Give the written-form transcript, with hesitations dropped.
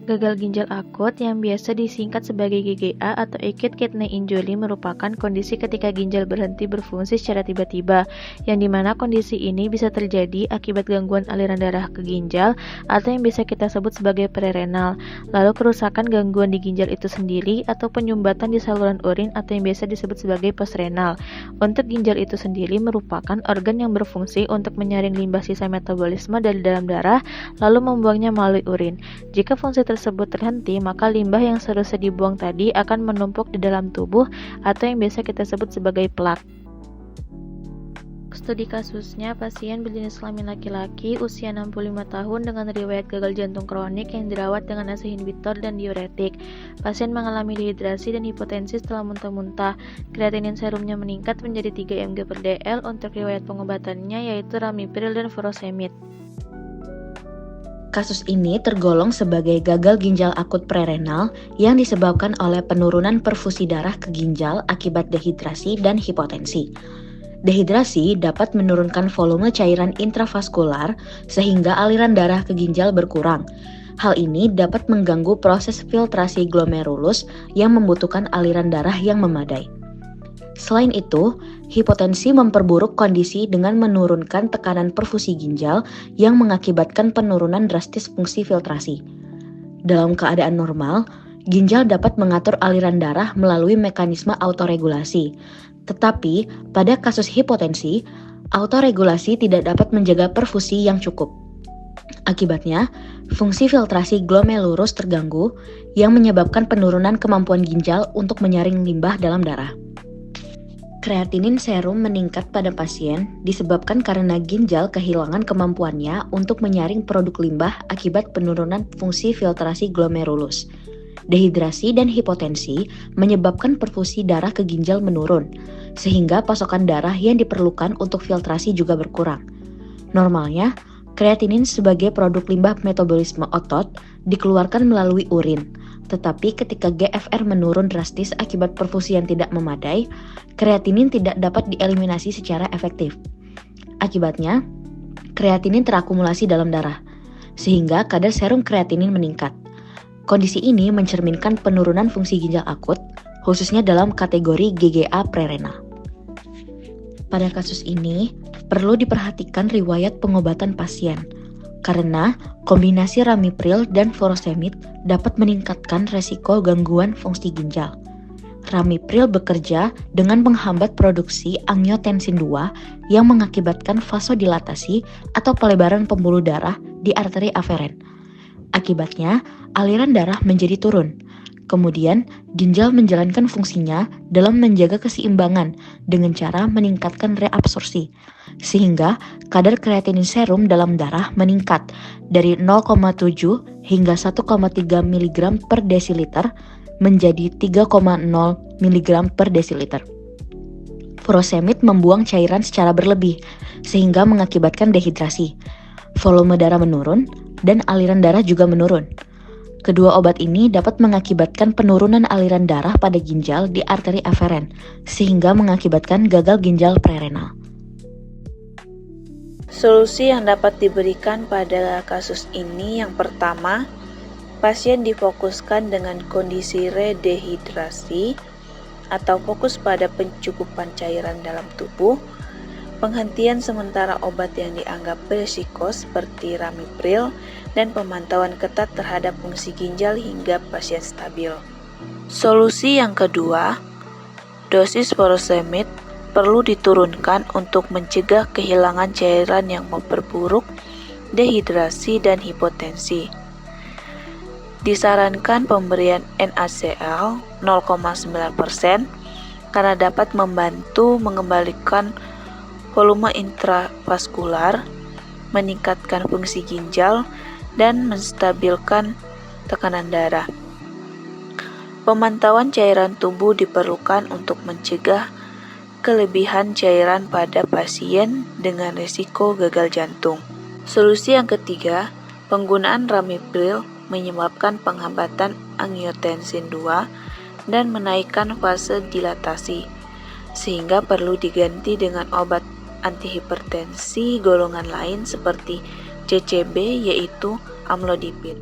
Gagal ginjal akut yang biasa disingkat sebagai GGA atau Acute Kidney Injury merupakan kondisi ketika ginjal berhenti berfungsi secara tiba-tiba, yang dimana kondisi ini bisa terjadi akibat gangguan aliran darah ke ginjal atau yang bisa kita sebut sebagai prerenal, lalu kerusakan gangguan di ginjal itu sendiri atau penyumbatan di saluran urin atau yang biasa disebut sebagai postrenal. Untuk ginjal itu sendiri merupakan organ yang berfungsi untuk menyaring limbah sisa metabolisme dari dalam darah lalu membuangnya melalui urin. Jika fungsi tersebut terhenti, maka limbah yang seharusnya dibuang tadi akan menumpuk di dalam tubuh atau yang biasa kita sebut sebagai plak. Studi kasusnya, pasien berjenis kelamin laki-laki usia 65 tahun dengan riwayat gagal jantung kronik yang dirawat dengan ACE inhibitor dan diuretik. Pasien mengalami dehidrasi dan hipotensi setelah muntah-muntah. Kreatinin serumnya meningkat menjadi 3 mg per dl. Untuk riwayat pengobatannya yaitu ramipril dan furosemid. Kasus ini tergolong sebagai gagal ginjal akut prerenal yang disebabkan oleh penurunan perfusi darah ke ginjal akibat dehidrasi dan hipotensi. Dehidrasi dapat menurunkan volume cairan intravaskular sehingga aliran darah ke ginjal berkurang. Hal ini dapat mengganggu proses filtrasi glomerulus yang membutuhkan aliran darah yang memadai. Selain itu, hipotensi memperburuk kondisi dengan menurunkan tekanan perfusi ginjal yang mengakibatkan penurunan drastis fungsi filtrasi. Dalam keadaan normal, ginjal dapat mengatur aliran darah melalui mekanisme autoregulasi. Tetapi, pada kasus hipotensi, autoregulasi tidak dapat menjaga perfusi yang cukup. Akibatnya, fungsi filtrasi glomerulus terganggu yang menyebabkan penurunan kemampuan ginjal untuk menyaring limbah dalam darah. Kreatinin serum meningkat pada pasien disebabkan karena ginjal kehilangan kemampuannya untuk menyaring produk limbah akibat penurunan fungsi filtrasi glomerulus. Dehidrasi dan hipotensi menyebabkan perfusi darah ke ginjal menurun, sehingga pasokan darah yang diperlukan untuk filtrasi juga berkurang. Normalnya, kreatinin sebagai produk limbah metabolisme otot dikeluarkan melalui urin. Tetapi ketika GFR menurun drastis akibat perfusi yang tidak memadai, kreatinin tidak dapat dieliminasi secara efektif. Akibatnya, kreatinin terakumulasi dalam darah, sehingga kadar serum kreatinin meningkat. Kondisi ini mencerminkan penurunan fungsi ginjal akut, khususnya dalam kategori GGA prerenal. Pada kasus ini, perlu diperhatikan riwayat pengobatan pasien, karena kombinasi ramipril dan furosemid dapat meningkatkan resiko gangguan fungsi ginjal. Ramipril bekerja dengan menghambat produksi angiotensin II yang mengakibatkan vasodilatasi atau pelebaran pembuluh darah di arteri aferen. Akibatnya, aliran darah menjadi turun. Kemudian, ginjal menjalankan fungsinya dalam menjaga keseimbangan dengan cara meningkatkan reabsorpsi, sehingga kadar kreatinin serum dalam darah meningkat dari 0,7 hingga 1,3 mg per desiliter menjadi 3,0 mg per desiliter. Furosemid membuang cairan secara berlebih, sehingga mengakibatkan dehidrasi. Volume darah menurun, dan aliran darah juga menurun. Kedua obat ini dapat mengakibatkan penurunan aliran darah pada ginjal di arteri aferen, sehingga mengakibatkan gagal ginjal prerenal. Solusi yang dapat diberikan pada kasus ini yang pertama, pasien difokuskan dengan kondisi redehidrasi atau fokus pada pencukupan cairan dalam tubuh, penghentian sementara obat yang dianggap berisiko seperti ramipril, dan pemantauan ketat terhadap fungsi ginjal hingga pasien stabil. Solusi yang kedua, dosis furosemid perlu diturunkan untuk mencegah kehilangan cairan yang memperburuk dehidrasi dan hipotensi. Disarankan pemberian NaCl 0,9% karena dapat membantu mengembalikan volume intravaskular, meningkatkan fungsi ginjal, dan menstabilkan tekanan darah. Pemantauan cairan tubuh diperlukan untuk mencegah kelebihan cairan pada pasien dengan risiko gagal jantung. Solusi yang ketiga, penggunaan ramipril menyebabkan penghambatan angiotensin 2 dan menaikkan fase dilatasi, sehingga perlu diganti dengan obat antihipertensi golongan lain seperti CCB, yaitu amlodipin.